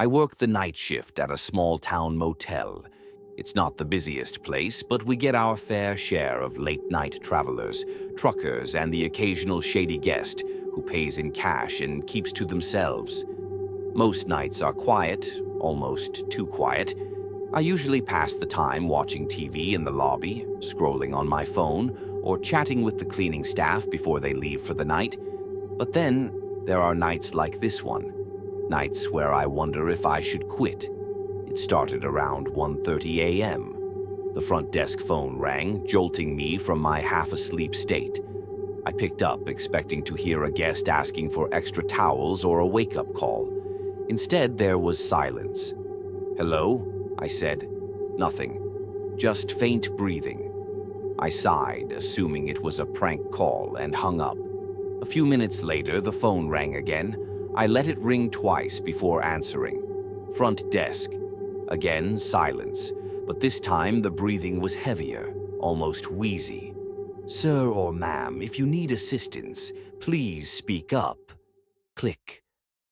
I work the night shift at a small-town motel. It's not the busiest place, but we get our fair share of late-night travelers, truckers, and the occasional shady guest who pays in cash and keeps to themselves. Most nights are quiet, almost too quiet. I usually pass the time watching TV in the lobby, scrolling on my phone, or chatting with the cleaning staff before they leave for the night. But then there are nights like this one, nights where I wonder if I should quit. It started around 1:30 a.m. The front desk phone rang, jolting me from my half-asleep state. I picked up, expecting to hear a guest asking for extra towels or a wake-up call. Instead, there was silence. "Hello?" I said. Nothing. Just faint breathing. I sighed, assuming it was a prank call, and hung up. A few minutes later, the phone rang again. I let it ring twice before answering. Front desk. Again, silence, but this time the breathing was heavier, almost wheezy. "Sir or ma'am, if you need assistance, please speak up." Click.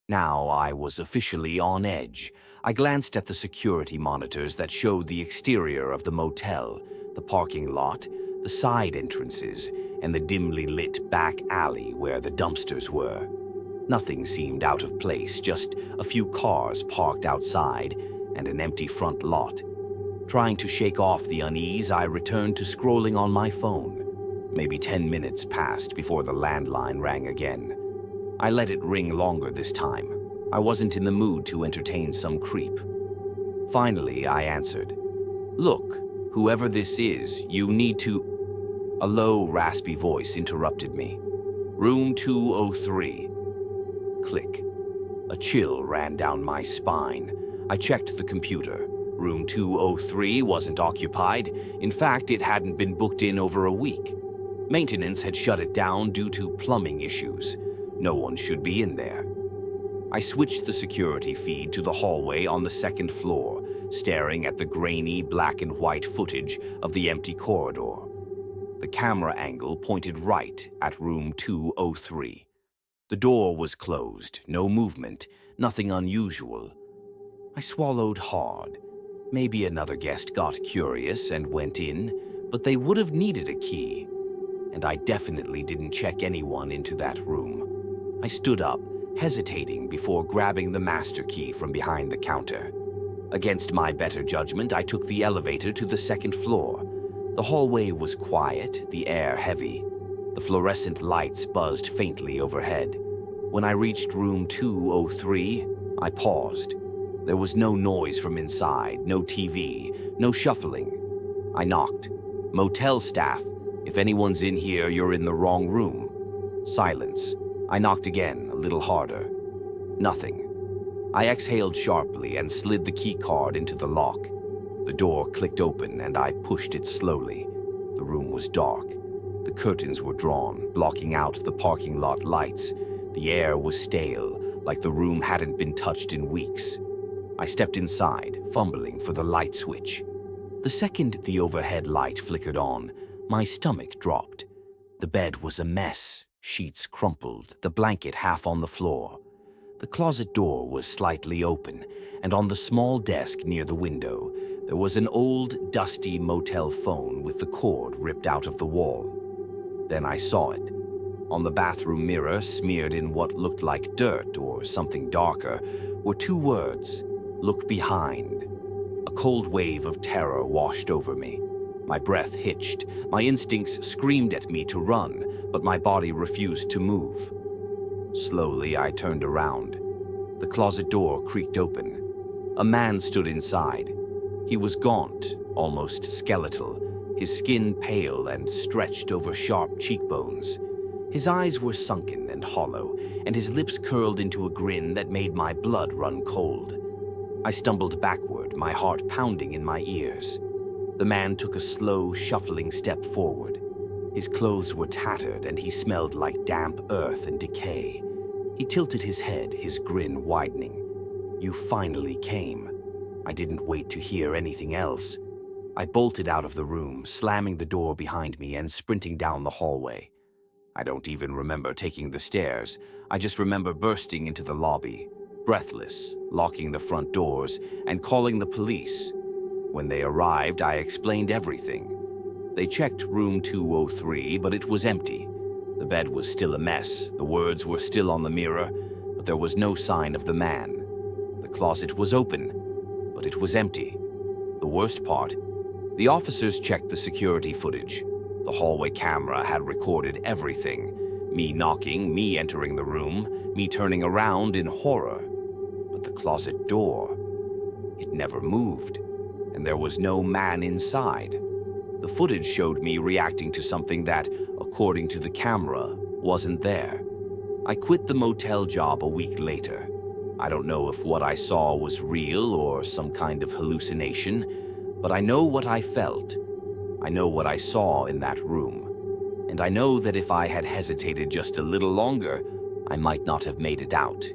Now I was officially on edge. I glanced at the security monitors that showed the exterior of the motel, the parking lot, the side entrances, and the dimly lit back alley where the dumpsters were. Nothing seemed out of place, just a few cars parked outside and an empty front lot. Trying to shake off the unease, I returned to scrolling on my phone. Maybe 10 minutes passed before the landline rang again. I let it ring longer this time. I wasn't in the mood to entertain some creep. Finally, I answered. "Look, whoever this is, you need to—" A low, raspy voice interrupted me. "Room 203. Click. A chill ran down my spine. I checked the computer. Room 203 wasn't occupied. In fact, it hadn't been booked in over a week. Maintenance had shut it down due to plumbing issues. No one should be in there. I switched the security feed to the hallway on the second floor, staring at the grainy black and white footage of the empty corridor. The camera angle pointed right at room 203. The door was closed, no movement, nothing unusual. I swallowed hard. Maybe another guest got curious and went in, but they would have needed a key. And I definitely didn't check anyone into that room. I stood up, hesitating before grabbing the master key from behind the counter. Against my better judgment, I took the elevator to the second floor. The hallway was quiet, the air heavy. The fluorescent lights buzzed faintly overhead. When I reached room 203, I paused. There was no noise from inside, no TV, no shuffling. I knocked. "Motel staff, if anyone's in here, you're in the wrong room." Silence. I knocked again, a little harder. Nothing. I exhaled sharply and slid the key card into the lock. The door clicked open and I pushed it slowly. The room was dark. The curtains were drawn, blocking out the parking lot lights. The air was stale, like the room hadn't been touched in weeks. I stepped inside, fumbling for the light switch. The second the overhead light flickered on, my stomach dropped. The bed was a mess, sheets crumpled, the blanket half on the floor. The closet door was slightly open, and on the small desk near the window, there was an old, dusty motel phone with the cord ripped out of the wall. Then I saw it. On the bathroom mirror, smeared in what looked like dirt or something darker, were two words: "Look behind." A cold wave of terror washed over me. My breath hitched. My instincts screamed at me to run, but my body refused to move. Slowly, I turned around. The closet door creaked open. A man stood inside. He was gaunt, almost skeletal, his skin pale and stretched over sharp cheekbones. His eyes were sunken and hollow, and his lips curled into a grin that made my blood run cold. I stumbled backward, my heart pounding in my ears. The man took a slow, shuffling step forward. His clothes were tattered, and he smelled like damp earth and decay. He tilted his head, his grin widening. "You finally came." I didn't wait to hear anything else. I bolted out of the room, slamming the door behind me and sprinting down the hallway. I don't even remember taking the stairs. I just remember bursting into the lobby. breathless, locking the front doors and calling the police. When they arrived, I explained everything. They checked room 203, but it was empty. The bed was still a mess, the words were still on the mirror, but there was no sign of the man. The closet was open, but it was empty. The worst part, the officers checked the security footage. The hallway camera had recorded everything. Me knocking, me entering the room, me turning around in horror. But the closet door, it never moved, and there was no man inside. The footage showed me reacting to something that, according to the camera, wasn't there. I quit the motel job a week later. I don't know if what I saw was real or some kind of hallucination, but I know what I felt. I know what I saw in that room. And I know that if I had hesitated just a little longer, I might not have made it out